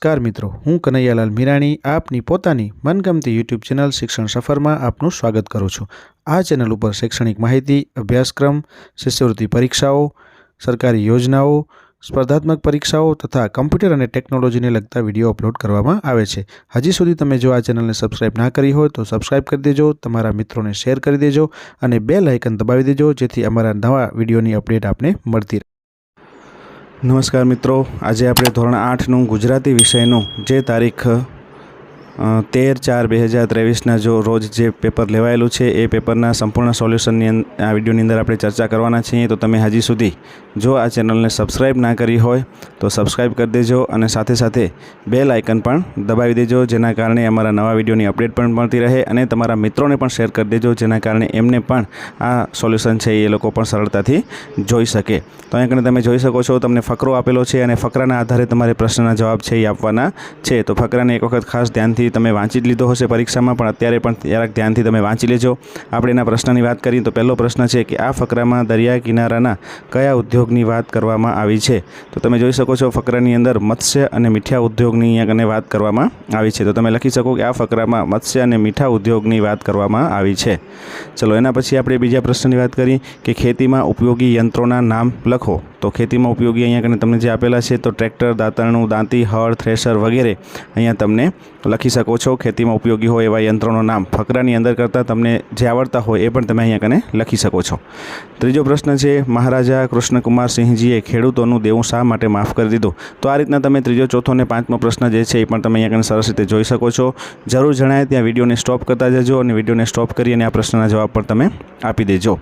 નમસ્કાર મિત્રો, હું કનૈયાલાલ મીરાણી આપની પોતાની મનગમતી યુટ્યુબ ચેનલ શિક્ષણ સફરમાં આપનું સ્વાગત કરું છું। આ ચેનલ ઉપર શૈક્ષણિક માહિતી, અભ્યાસક્રમ, શિષ્યવૃત્તિ પરીક્ષાઓ, સરકારી યોજનાઓ, સ્પર્ધાત્મક પરીક્ષાઓ તથા કમ્પ્યુટર અને ટેકનોલોજીને લગતા વિડીયો અપલોડ કરવામાં આવે છે। હજી સુધી તમે જો આ ચેનલને સબસ્ક્રાઇબ ના કરી હોય તો સબસ્ક્રાઇબ કરી દેજો, તમારા મિત્રોને શેર કરી દેજો અને બેલ આઇકન દબાવી દેજો જેથી અમારા નવા વિડીયોની અપડેટ આપને મળતી રહે। नमस्कार मित्रों, आज आप धोरण 8 गुजराती विषय जे तारीख 13/4/2023 जो रोज जे पेपर लेवायेलू है ए पेपरना संपूर्ण सोल्यूशन आ विडियोनी अंदर आपणे चर्चा करवाना छीए। तो तमे हजी सुधी जो आ चेनल ने सब्सक्राइब ना करी होय तो सब्सक्राइब कर देजो और साथे साथे बेल आइकन पण दबावी देजो, जेना कारणे अमारा नवा विडियोनी अपडेट पण मळती रहे अने तमारा मित्रोने पण शेर कर देजो, जेना कारणे एमने पण आ सोल्यूशन छे ए लोको पण सरळताथी जोई शके। तो अहींया कने तमे जोई शको छो, तमने फकरो आपेलो छे अने फकराना आधारे तमारे प्रश्नना जवाब छे ए आपवाना छे। तो फकराने एक वखत खास ध्यानथी तमे वाँची लीधो हशे परीक्षामां, पण अत्यारे पण જરાક ध्यानथी तमे वाँची लेजो। आपणे एना प्रश्ननी वात करीए तो पहेलो प्रश्न छे कि आ फकरामां दरिया किनाराना कया उद्योगनी वात करवामां आवी छे। तो तमे जोई शको छो फकरानी अंदर मत्स्य अने मीठा उद्योगनी अहींया कने वात करवामां आवी छे। तो तमे लखी शको कि आ फकरामां मत्स्य अने मीठा उद्योगनी वात करवामां आवी छे। चलो एना पछी आपणे बीजा प्रश्ननी वात करीए कि खेतीमां उपयोगी यंत्रोना नाम लखो। तो खेतीमां उपयोगी अहींया कने तमने जे आपेला छे तो ट्रेक्टर, दातरણું, दांती, हळ, थ्रेशर वगैरे अहींया तमने लखी शको छो। खेतीमां उपयोगी होय एवा यंत्रोનું नाम फकरानी अंदर करता तमने जे आवडता होय ए पण तमे अहींया कने लखी शको छो। त्रीजो प्रश्न छे, महाराजा कृष्णकुमार सिंहजीए खेडूतोનું देવું શા માટે माफ કરી દીધું। तो आ રીતના તમે ત્રીજો, ચોથો અને પાંચમો પ્રશ્ન જે છે એ પણ તમે અહીંયા કને સરસ રીતે જોઈ શકો છો। જરૂર જણાય ત્યાં વિડીયોને સ્ટોપ કરતા જજો અને વિડીયોને સ્ટોપ કરી અને આ પ્રશ્નના જવાબ પણ તમે આપી દેજો।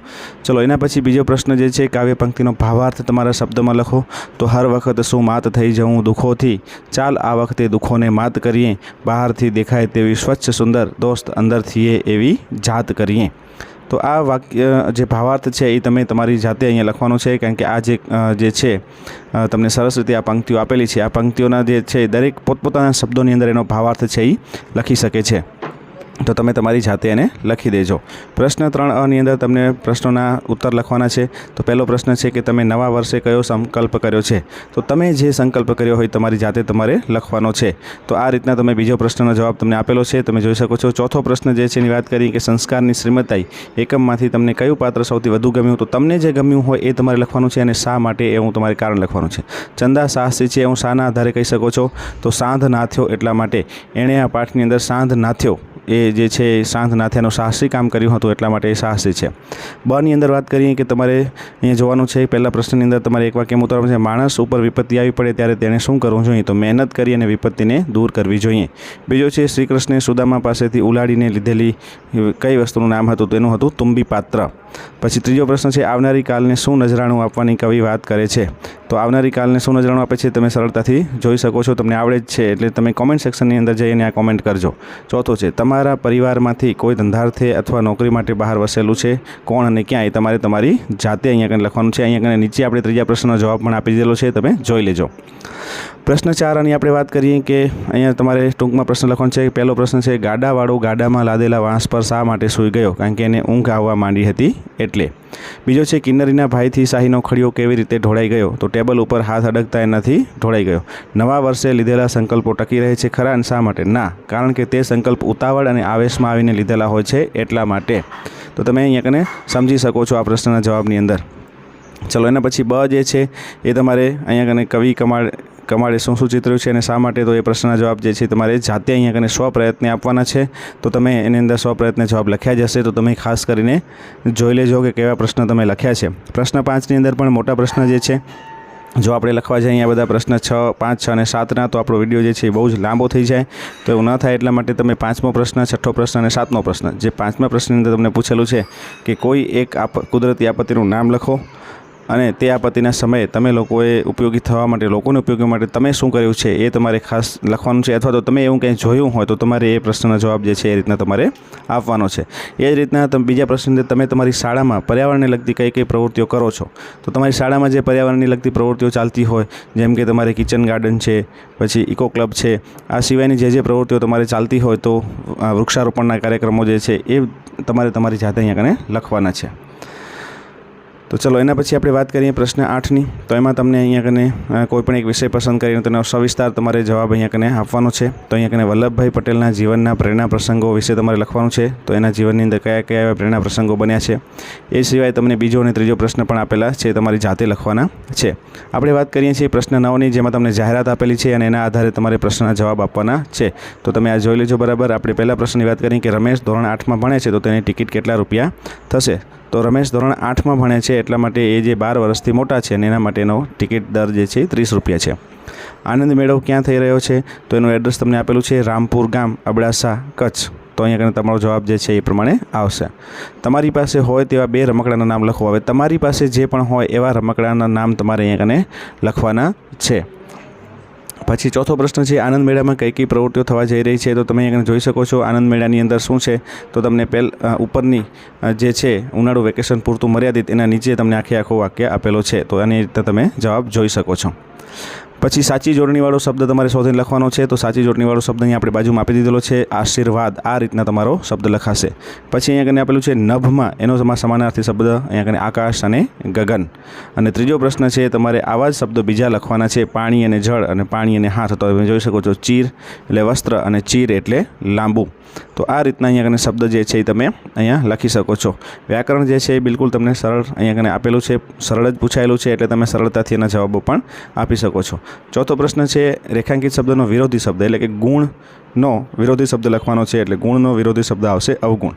ચલો એના પછી બીજો પ્રશ્ન જે છે, કાવ્ય પંક્તિનો ભાવાર્થ તમારા શબ્દમાં લખો। તો હર વખત શું માત થઈ જવું દુઃખોથી, ચાલ આ વખતે દુઃખોને માત કરીએ, બહારથી દેખાય તેવી સ્વચ્છ સુંદર, દોસ્ત અંદરથી એવી જાત કરીએ। तो आ वाक्य जे भावार्थ है ये तमे तमारी जाते अहींया लखवानो छे, कारण के आ जे छे तमने सरस रीते आ पंक्तिओ आपेली छे। आ पंक्तिओना जे छे दरेक पोतपोताना शब्दोनी अंदर एनो भावार्थ छे ए लखी शके छे। तो तमे तमारी जाते एने लखी देजो। प्रश्न 3 नी अंदर तमने प्रश्नोना उत्तर लखवाना छे। तो पहलो प्रश्न छे कि तमे नवा वर्षे कयो संकल्प कर्यो छे। तो तमे जे संकल्प कर्यो होय तमारी जाते तमारे लखवानो छे। तो आ रीतना तमे बीजो प्रश्ननो जवाब तमने आपेलो छे, तमे जोई शको छो। चौथो प्रश्न जे छे एनी वात करी कि संस्कारनी श्रीमताई एकममांथी तमने कयुं पात्र सौथी वधु गम्युं। तो तमने जे गम्युं होय ए तमारे लखवानुं छे अने शा माटे एवुं तमारे कारण लखवानुं छे। चंदा साहसी छे एवुं शाना आधारे कही शको छो। तो सांध नाथ्यो एटला माटे एणे आ पाठनी अंदर सांध नाथ्यो ए जे छे सांध नाथ्यानुं साहसी काम कर्युं हतुं एटला माटे साहसी छे। ब नी अंदर वात करीए कि तमारे अहींया जोवानुं छे पहेला प्रश्ननी अंदर तमारे एक वाक्यमां उतारवानुं छे, माणस उपर विपत्ति आवी पड़े त्यारे तेणे शुं करवुं जोईए। तो मेहनत करी अने विपत्तिने दूर करवी जोईए। बीजो छे, श्रीकृष्णे सुदामा पासेथी उलाडीने लीधेली कई वस्तुनुं नाम हतुं। तेनुं हतुं तुम्बी पात्र। पछी त्रीजो प्रश्न छे, आवनारी कालने शुं नજરાણું આપવાની कवि वात करे छे। तो आवनारी कालने शुं नજરાણું आपे छे तमे सरळताथी जोई शको छो, तमने आवडे ज छे एटले तमे कॉमेंट सेक्शननी अंदर जईने आ कॉमेंट करजो। चौथो छे, तमारा परिवारमांथी कोई धंधार्थे अथवा नौकरी माटे बहार वसेलुं छे, कोण अने क्यां ए तमारे तमारी जाते अहींया कने लखवानुं छे। अहींया कने नीचे आपणे त्रीजा प्रश्ननो जवाब पण आपी દીધેલો છે, તમે જોઈ લેજો। प्रश्न 4 ની આપણે વાત કરીએ કે અહીંયા તમારે ટૂંકમાં પ્રશ્ન લખવાનો છે। પહેલો પ્રશ્ન છે, ગાડાવાળો ગાડામાં લાદેલા વાંસ પર શા માટે સૂઈ ગયો, કારણ કે એને ઊંઘ આવવા માંડી હતી એટલે। બીજો છે, કિન્નરીના ભાઈથી શાહીનો ખડિયો કેવી રીતે ઢોળાઈ ગયો। તો ટેબલ ઉપર હાથ અડકતા એનાથી ઢોળાઈ ગયો। નવા વર્ષે લીધેલા સંકલ્પો ટકી રહે છે ખરા, અને શા માટે? ના, કારણ કે તે સંકલ્પ ઉતાવળ અને આવેશમાં આવીને લીધેલા હોય છે એટલા માટે। તો તમે અહીંયા કને સમજી શકો છો આ પ્રશ્નના જવાબની અંદર। ચલો એના પછી બ જે છે એ તમારે અહીંયા કને કવિ કમાળે શું શું ચિતર્યું છે અને શા માટે। તો એ પ્રશ્નના જવાબ જે છે તમારે જાતે અહીંયા કને સ્વપ્રયત્ને આપવાના છે। તો તમે એની અંદર સ્વપ્રયત્ને જવાબ લખ્યા જ હશે, તો તમે ખાસ કરીને જોઈ લેજો કે કેવા પ્રશ્ન તમે લખ્યા છે। પ્રશ્ન 5 ની અંદર પણ મોટા પ્રશ્ન જે છે જો આપણે લખવા જઈએ આ બધા પ્રશ્ન 6, 5, 6 અને 7ના તો આપણો વિડીયો જે છે એ બહુ જ લાંબો થઈ જાય। તો એવું ન થાય એટલા માટે તમે 5મો પ્રશ્ન, 6થો પ્રશ્ન અને 7મો પ્રશ્ન, જે 5મા પ્રશ્નની અંદર તમને પૂછેલું છે કે કોઈ એક કુદરતી આપત્તિનું નામ લખો અને તે આપત્તિના સમયે તમે લોકોએ ઉપયોગી થવા માટે, લોકોને ઉપયોગી માટે તમે શું કર્યું છે એ તમારે ખાસ લખવાનું છે। અથવા તો તમે એવું કંઈ જોયું હોય તો તમારે એ પ્રશ્નનો જવાબ જે છે એ રીતના તમારે આપવાનો છે। એ જ રીતના તમે બીજા પ્રશ્ન, તમે તમારી શાળામાં પર્યાવરણને લગતી કઈ કઈ પ્રવૃત્તિઓ કરો છો। તો તમારી શાળામાં જે પર્યાવરણને લગતી પ્રવૃત્તિઓ ચાલતી હોય, જેમ કે તમારે કિચન ગાર્ડન છે, પછી ઇકો ક્લબ છે, આ સિવાયની જે પ્રવૃત્તિઓ તમારે ચાલતી હોય તો વૃક્ષારોપણના કાર્યક્રમો જે છે એ તમારે તમારી જાતે અહીંયા કને લખવાના છે। તો ચલો એના પછી આપણે વાત કરીએ પ્રશ્ન 8ની. તો એમાં તમને અહીંયા કને કોઈપણ એક વિષય પસંદ કરીને તેનો સવિસ્તાર તમારે જવાબ અહીંયા કને આપવાનો છે. તો અહીંયા કને વલ્લભભાઈ પટેલના જીવનના પ્રેરણા પ્રસંગો વિશે તમારે લખવાનું છે. તો એના જીવનની અંદર કયા કયા એવા પ્રેરણા પ્રસંગો બન્યા છે. એ સિવાય તમને બીજો અને ત્રીજો પ્રશ્ન પણ આપેલા છે, તમારી જાતે લખવાના છે. આપણે વાત કરીએ છીએ પ્રશ્ન 9ની, જેમાં તમને જાહેરાત આપેલી છે અને એના આધારે તમારે પ્રશ્નના જવાબ આપવાના છે. તો તમે આ જોઈ લેજો બરાબર. આપણે પહેલા પ્રશ્નની વાત કરીએ કે રમેશ ધોરણ 8માં ભણે છે, તો તેની ટિકિટ કેટલા રૂપિયા થશે. તો રમેશ ધોરણ 8માં ભણે છે એટલા માટે એ જે 12 વર્ષથી મોટા છે અને એના માટેનો ટિકિટ દર જે છે 30 રૂપિયા છે. આનંદ મેળો ક્યાં થઈ રહ્યો છે, તો એનું એડ્રેસ તમને આપેલું છે રામપુર ગામ, અબડાસા, કચ્છ. તો અહીંયા કને તમારો જવાબ જે છે એ પ્રમાણે આવશે. તમારી પાસે હોય તેવા 2 રમકડાના નામ લખો. હવે તમારી પાસે જે પણ હોય એવા રમકડાના નામ તમારે અહીંયા કને લખવાના છે. પછી ચોથો પ્રશ્ન છે, આનંદ મેળામાં કઈ કઈ પ્રવૃત્તિઓ થવા જઈ રહી છે. તો તમે અહીંયા જોઈ શકો છો આનંદ મેળાની અંદર શું છે. તો તમને ઉપરની જે છે ઉનાળુ વેકેશન પૂરતું મર્યાદિત, એના નીચે તમને આખું વાક્ય આપેલો છે. તો આની રીતે તમે જવાબ જોઈ શકો છો. પછી સાચી જોડણીવાળો શબ્દ તમારે શોધીને લખવાનો છે. તો સાચી જોડણીવાળો શબ્દ અહીંયા આપણે બાજુમાં આપી દીધેલો છે, આશીર્વાદ. આ રીતના તમારો શબ્દ લખાશે. પછી અહીંયા કને આપેલું છે નભમાં, એનો સમાનાર્થી શબ્દ અહીંયા કને આકાશ અને ગગન. અને ત્રીજો પ્રશ્ન છે, તમારે આવા જ શબ્દો બીજા લખવાના છે, પાણી અને જળ અને પાણી અને હાથ. તો તમે જોઈ શકો છો ચીર એટલે વસ્ત્ર અને ચીર એટલે લાંબુ. તો આ રીતના અહીંયા કને શબ્દ જે છે એ તમે અહીંયા લખી શકો છો. વ્યાકરણ જે છે એ બિલકુલ તમને સરળ અહીંયા કને આપેલું છે, સરળ જ પૂછાયેલું છે, એટલે તમે સરળતાથી એના જવાબો પણ આપી શકો છો. ચોથો પ્રશ્ન છે, રેખાંકિત શબ્દનો વિરોધી શબ્દ એટલે કે ગુણનો વિરોધી શબ્દ લખવાનો છે. એટલે ગુણનો વિરોધી શબ્દ આવશે અવગુણ.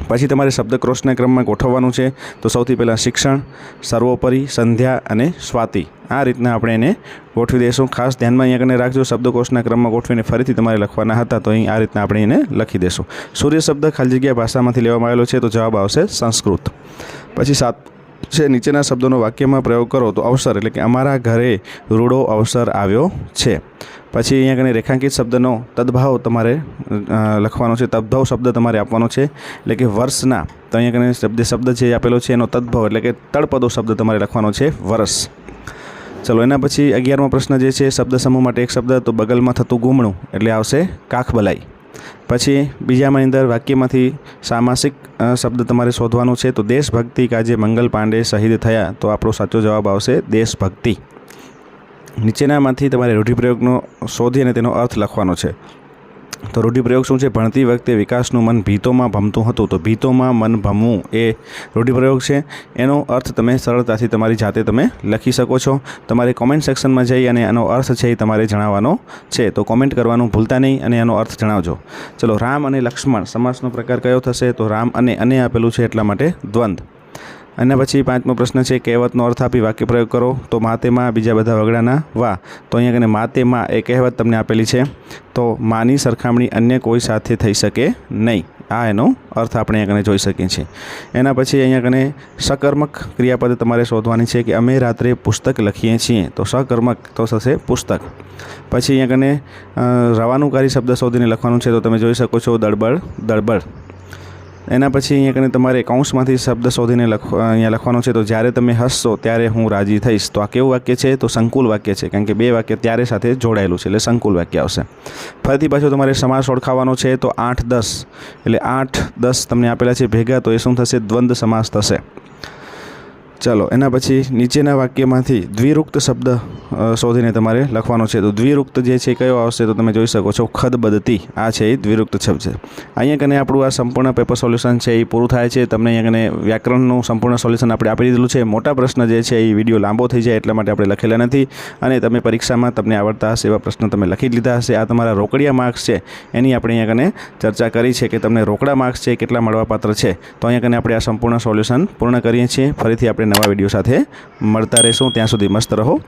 પછી તમારે શબ્દકોશના ક્રમમાં ગોઠવવાનું છે. તો સૌથી પહેલાં શિક્ષણ, સર્વોપરી, સંધ્યા અને સ્વાતિ. આ રીતના આપણે એને ગોઠવી દઈશું. ખાસ ધ્યાનમાં અહીંયા કને રાખજો, શબ્દકોશના ક્રમમાં ગોઠવીને ફરીથી તમારે લખવાના હતા, તો અહીં આ રીતના આપણે એને લખી દઈશું. સૂર્ય શબ્દ ખાલી જગ્યા ભાષામાંથી લેવામાં આવેલો છે, તો જવાબ આવશે સંસ્કૃત. પછી 7 છે, નીચેના શબ્દોનો વાક્યમાં પ્રયોગ કરો. તો અવસર એટલે કે અમારા ઘરે રૂડો અવસર આવ્યો છે. પછી અહીંયા કને રેખાંકિત શબ્દનો તદભાવ તમારે લખવાનો છે. તદભાવ શબ્દ તમારે આપવાનો છે, એટલે કે વર્ષના. તો અહીંયા કને શબ્દ છે આપેલો છે, એનો તદભાવ એટલે કે તળપદો શબ્દ તમારે લખવાનો છે, વર્ષ. ચલો એના પછી 11મો પ્રશ્ન જે છે, શબ્દ સમૂહ માટે એક શબ્દ. તો બગલમાં થતું ગુમણું એટલે આવશે કાખબલાઈ. પછી બીજામાં અંદર વાક્યમાંથી સામાસિક શબ્દ તમારે શોધવાનો છે. તો દેશભક્તિ કાજે મંગલ પાંડે શહીદ થયા. તો આપણો સાચો જવાબ આવશે દેશભક્તિ. નીચેનામાંથી તમારે રૂઢિપ્રયોગનો શોધી અને તેનો અર્થ લખવાનો છે. તો રૂઢિપ્રયોગ શું છે, ભણતી વખતે વિકાસનું મન ભીતોમાં ભમતું હતું. તો ભીતોમાં મન ભમવું એ રૂઢિપ્રયોગ છે. એનો અર્થ તમે સરળતાથી તમારી જાતે તમે લખી શકો છો. તમારે કોમેન્ટ સેક્શનમાં જઈ અને એનો અર્થ છે એ તમારે જણાવવાનો છે. તો કોમેન્ટ કરવાનું ભૂલતા નહીં અને એનો અર્થ જણાવજો. ચલો, રામ અને લક્ષ્મણ સમાસનો પ્રકાર કયો થશે. તો રામ અને આપેલું છે એટલા માટે દ્વંદ. અને પછી 5મો પ્રશ્ન છે, કહેવતનો અર્થ આપી વાક્ય પ્રયોગ કરો. તો માતેમાં બીજા બધા વગડાના વા. તો અહીંયા કને માતેમાં એ કહેવત તમને આપેલી છે. તો માની સરખામણી અન્ય કોઈ સાથે થઈ શકે નહીં. આ એનો અર્થ આપણે અહીંયા કને જોઈ શકીએ છીએ. એના પછી અહીંયા કને સકર્મક ક્રિયાપદ તમારે શોધવાની છે કે અમે રાત્રે પુસ્તક લખીએ છીએ. તો સકર્મક તો થશે પુસ્તક. પછી અહીંયા કને રવાનુકારી શબ્દ શોધીને લખવાનું છે. તો તમે જોઈ શકો છો દળબળ, દળબળ. એના પછી અહીંયા કને તમારે કૌંસમાંથી શબ્દ શોધીને અહીંયા લખવાનો છે. તો જ્યારે તમે હસશો ત્યારે હું રાજી થઈશ. તો આ કેવું વાક્ય છે. તો સંકુલ વાક્ય છે, કારણ કે 2 વાક્ય ત્યારે સાથે જોડાયેલું છે, એટલે સંકુલ વાક્ય આવશે. ફરીથી પાછું તમારે સમાસ ઓળખાવાનો છે. તો 8, 10 એટલે 8, 10 તમને આપેલા છે ભેગા. તો એ શું થશે, દ્વંદ્વ સમાસ થશે. ચલો એના પછી નીચેના વાક્યમાંથી દ્વિરુક્ત શબ્દ શોધીને તમારે લખવાનો છે. તો દ્વિરુક્ત જે છે કયો આવશે. તો તમે જોઈ શકો છો ખદબદતી. આ છે એ દ્વિરુક્ત શબ્દ છે. અહીંયા કને આપણું આ સંપૂર્ણ પેપર સોલ્યુશન છે એ પૂરું થાય છે. તમને અહીંયા કને વ્યાકરણનું સંપૂર્ણ સોલ્યુશન આપણે આપી દીધેલું છે. મોટા પ્રશ્ન જે છે એ વિડીયો લાંબો થઈ જાય એટલા માટે આપણે લખેલા નથી. અને તમે પરીક્ષામાં તમને આવડતા હશે એવા પ્રશ્ન તમે લખી લીધા હશે. આ તમારા રોકડિયા માર્ક્સ છે એની આપણે અહીંયા કને ચર્ચા કરી છે કે તમને રોકડા માર્ક્સ છે કેટલા મળવાપાત્ર છે. તો અહીંયા કને આપણે આ સંપૂર્ણ સોલ્યુશન પૂર્ણ કરીએ છીએ. ફરીથી આપણે નવા વિડીયો સાથે મળતા રહેશું. ત્યાં સુધી મસ્ત રહો.